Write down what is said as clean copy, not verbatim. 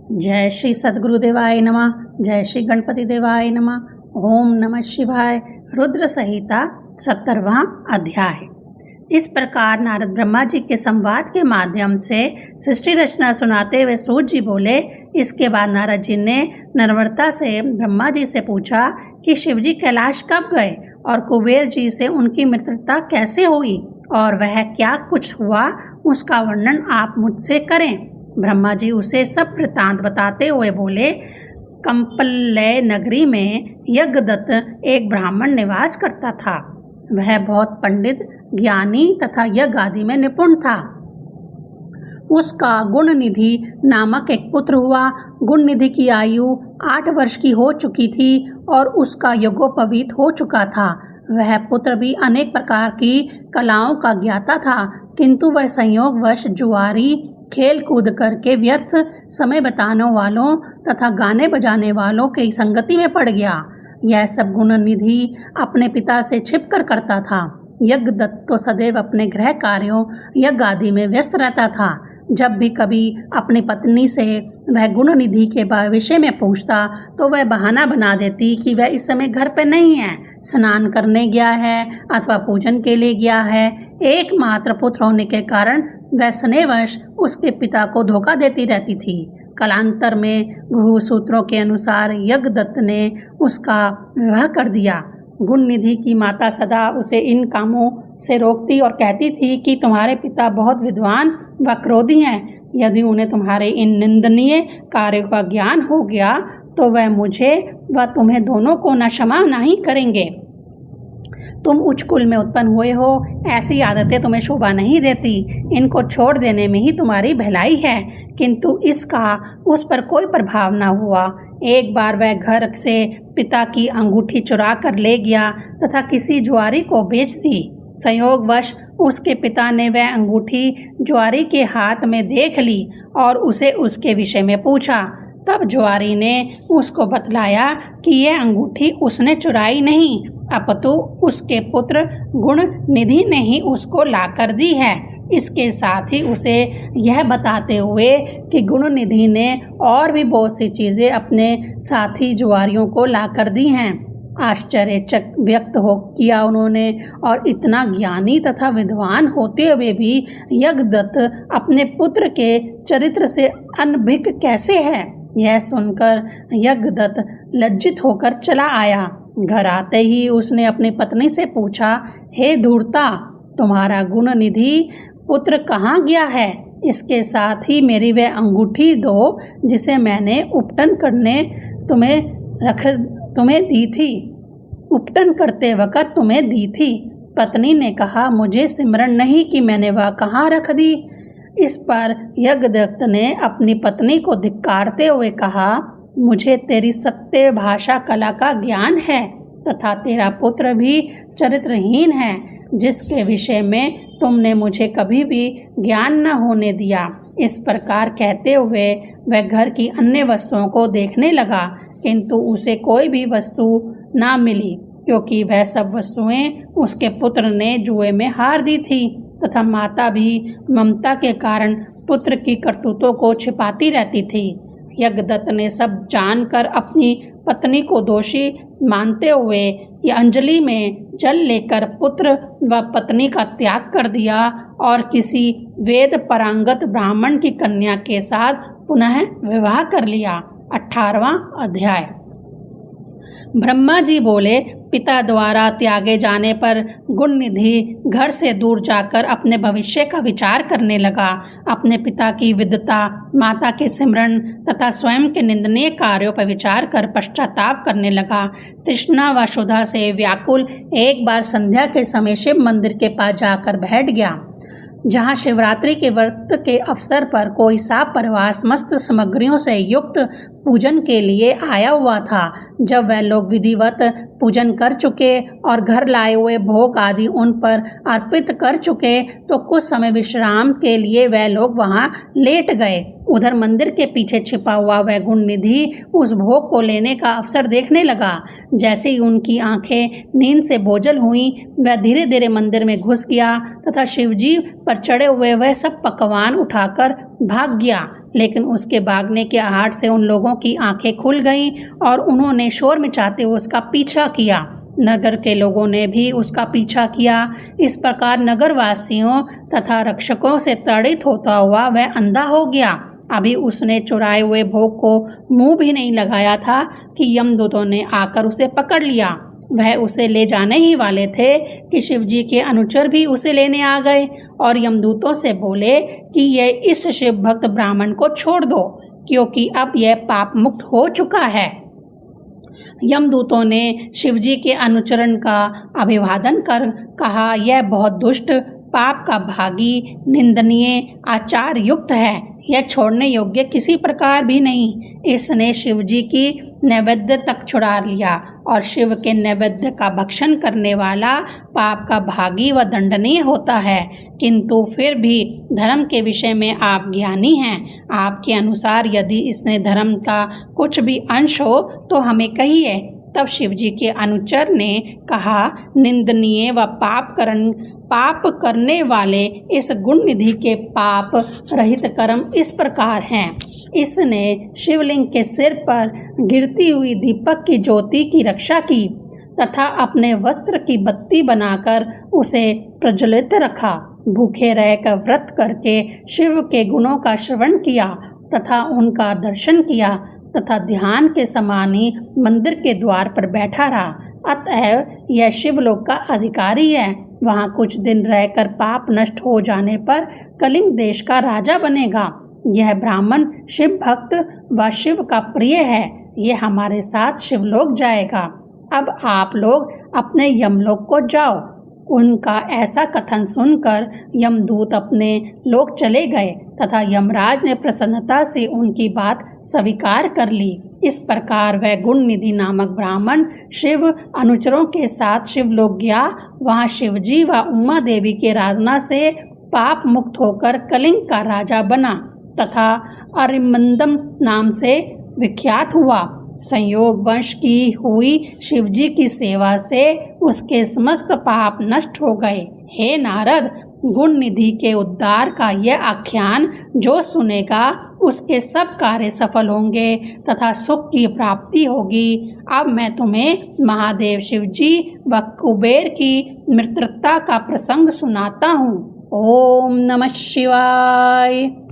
जय श्री सद्गुरुदेवाय नमः। जय श्री गणपति देवाय नमः। ओम नमः शिवाय। रुद्र संहिता 70वां अध्याय। इस प्रकार नारद ब्रह्मा जी के संवाद के माध्यम से सृष्टि रचना सुनाते हुए सूत जी बोले। इसके बाद नारद जी ने नम्रता से ब्रह्मा जी से पूछा कि शिव जी कैलाश कब गए और कुबेर जी से उनकी मित्रता कैसे हुई और वह क्या कुछ हुआ, उसका वर्णन आप मुझसे करें। ब्रह्मा जी उसे सब वृत्तांत बताते हुए बोले, कंपलय नगरी में यज्ञदत्त एक ब्राह्मण निवास करता था। वह बहुत पंडित, ज्ञानी तथा यज्ञ आदि में निपुण था। उसका गुणनिधि नामक एक पुत्र हुआ। गुणनिधि की आयु 8 वर्ष की हो चुकी थी और उसका यज्ञोपवीत हो चुका था। वह पुत्र भी अनेक प्रकार की कलाओं का ज्ञाता था, किंतु वह संयोगवश जुआरी, खेल कूद करके व्यर्थ समय बिताने वालों तथा गाने बजाने वालों की संगति में पड़ गया। यह सब गुणनिधि अपने पिता से छिपकर करता था। यज्ञदत्त तो सदैव अपने गृह कार्यों, यज्ञ आदि में व्यस्त रहता था। जब भी कभी अपनी पत्नी से वह गुणनिधि के विषय में पूछता तो वह बहाना बना देती कि वह इस समय घर पर नहीं है, स्नान करने गया है अथवा पूजन के लिए गया है। एकमात्र पुत्र होने के कारण वह स्नेहवश उसके पिता को धोखा देती रहती थी। कालांतर में गुरु सूत्रों के अनुसार यज्ञदत्त ने उसका विवाह कर दिया। गुणनिधि की माता सदा उसे इन कामों से रोकती और कहती थी कि तुम्हारे पिता बहुत विद्वान व क्रोधी हैं। यदि उन्हें तुम्हारे इन निंदनीय कार्यों का ज्ञान हो गया तो वह मुझे व तुम्हें दोनों को न क्षमा नहीं करेंगे। तुम उच्च कुल में उत्पन्न हुए हो, ऐसी आदतें तुम्हें शोभा नहीं देती। इनको छोड़ देने में ही तुम्हारी भलाई है। किंतु इसका उस पर कोई प्रभाव न हुआ। एक बार वह घर से पिता की अंगूठी चुरा कर ले गया तथा किसी जुआरी को बेच दी। संयोगवश उसके पिता ने वह अंगूठी जुआरी के हाथ में देख ली और उसे उसके विषय में पूछा। तब जुआरी ने उसको बतलाया कि यह अंगूठी उसने चुराई नहीं, अपितु उसके पुत्र गुणनिधि ने ही उसको लाकर दी है। इसके साथ ही उसे यह बताते हुए कि गुणनिधि ने और भी बहुत सी चीज़ें अपने साथी जुआरियों को लाकर दी हैं। आश्चर्य व्यक्त हो किया उन्होंने। और इतना ज्ञानी तथा विद्वान होते हुए भी यज्ञदत्त अपने पुत्र के चरित्र से अनभिज्ञ कैसे है, यह सुनकर यज्ञदत्त लज्जित होकर चला आया। घर आते ही उसने अपनी पत्नी से पूछा, हे धूर्ता, तुम्हारा गुणनिधि पुत्र कहाँ गया है? इसके साथ ही मेरी वह अंगूठी दो जिसे मैंने उपटन करने तुम्हें दी थी, उपटन करते वक़्त तुम्हें दी थी। पत्नी ने कहा, मुझे सिमरण नहीं कि मैंने वह कहाँ रख दी। इस पर यज्ञदत्त ने अपनी पत्नी को धिक्कारते हुए कहा, मुझे तेरी सत्य भाषा कला का ज्ञान है तथा तेरा पुत्र भी चरित्रहीन है, जिसके विषय में तुमने मुझे कभी भी ज्ञान न होने दिया। इस प्रकार कहते हुए वह घर की अन्य वस्तुओं को देखने लगा, किंतु उसे कोई भी वस्तु ना मिली, क्योंकि वह सब वस्तुएं उसके पुत्र ने जुए में हार दी थी तथा माता भी ममता के कारण पुत्र की करतूतों को छिपाती रहती थी। यज्ञदत्त ने सब जानकर अपनी पत्नी को दोषी मानते हुए ये अंजलि में जल लेकर पुत्र व पत्नी का त्याग कर दिया और किसी वेद पारंगत ब्राह्मण की कन्या के साथ पुनः विवाह कर लिया। 18वां अध्याय। ब्रह्मा जी बोले, पिता द्वारा त्यागे जाने पर गुणनिधि घर से दूर जाकर अपने भविष्य का विचार करने लगा। अपने पिता की विद्वता, माता के सिमरण तथा स्वयं के निंदनीय कार्यों पर विचार कर पश्चाताप करने लगा। तृष्णा व क्षुधा से व्याकुल एक बार संध्या के समय शिव मंदिर के पास जाकर बैठ गया, जहाँ शिवरात्रि के व्रत के अवसर पर कोई साप परिवार समस्त सामग्रियों से युक्त पूजन के लिए आया हुआ था। जब वह लोग विधिवत पूजन कर चुके और घर लाए हुए भोग आदि उन पर अर्पित कर चुके तो कुछ समय विश्राम के लिए वह लोग वहां लेट गए। उधर मंदिर के पीछे छिपा हुआ वह गुणनिधि उस भोग को लेने का अवसर देखने लगा। जैसे ही उनकी आंखें नींद से बोझल हुई, वह धीरे धीरे मंदिर में घुस गया तथा शिवजी पर चढ़े हुए वह सब पकवान उठाकर भाग गया। लेकिन उसके भागने के आहट से उन लोगों की आंखें खुल गईं और उन्होंने शोर मचाते हुए उसका पीछा किया। नगर के लोगों ने भी उसका पीछा किया। इस प्रकार नगरवासियों तथा रक्षकों से ताड़ित होता हुआ वह अंधा हो गया। अभी उसने चुराए हुए भोग को मुंह भी नहीं लगाया था कि यमदूतों ने आकर उसे पकड़ लिया। वह उसे ले जाने ही वाले थे कि शिवजी के अनुचर भी उसे लेने आ गए और यमदूतों से बोले कि यह इस शिव भक्त ब्राह्मण को छोड़ दो, क्योंकि अब यह पाप मुक्त हो चुका है। यमदूतों ने शिवजी के अनुचरण का अभिवादन कर कहा, यह बहुत दुष्ट, पाप का भागी, निंदनीय, आचार युक्त है। यह छोड़ने योग्य किसी प्रकार भी नहीं। इसने शिवजी की नैवेद्य तक छुड़ा लिया और शिव के नैवेद्य का भक्षण करने वाला पाप का भागी व दंडनीय होता है। किंतु फिर भी धर्म के विषय में आप ज्ञानी हैं। आपके अनुसार यदि इसने धर्म का कुछ भी अंश हो तो हमें कहिए। तब शिवजी के अनुचर ने कहा, निंदनीय व पाप करने वाले इस गुण निधि के पाप रहित कर्म इस प्रकार हैं। इसने शिवलिंग के सिर पर गिरती हुई दीपक की ज्योति की रक्षा की तथा अपने वस्त्र की बत्ती बनाकर उसे प्रज्वलित रखा। भूखे रहकर व्रत करके शिव के गुणों का श्रवण किया तथा उनका दर्शन किया तथा ध्यान के समान ही मंदिर के द्वार पर बैठा रहा। अतएव यह शिवलोक का अधिकारी है। वहाँ कुछ दिन रहकर पाप नष्ट हो जाने पर कलिंग देश का राजा बनेगा। यह ब्राह्मण शिव भक्त व शिव का प्रिय है। यह हमारे साथ शिवलोक जाएगा। अब आप लोग अपने यमलोक को जाओ। उनका ऐसा कथन सुनकर यमदूत अपने लोक चले गए तथा यमराज ने प्रसन्नता से उनकी बात स्वीकार कर ली। इस प्रकार वह गुण निधि नामक ब्राह्मण शिव अनुचरों के साथ शिवलोक गया। वहाँ शिवजी व उमा देवी के आराधना से पाप मुक्त होकर कलिंग का राजा बना तथा अरिमंदम नाम से विख्यात हुआ। संयोग वंश की हुई शिवजी की सेवा से उसके समस्त पाप नष्ट हो गए। हे नारद, गुण निधि के उद्धार का यह आख्यान जो सुनेगा उसके सब कार्य सफल होंगे तथा सुख की प्राप्ति होगी। अब मैं तुम्हें महादेव शिवजी व कुबेर की मित्रता का प्रसंग सुनाता हूँ। ओम नमः शिवाय।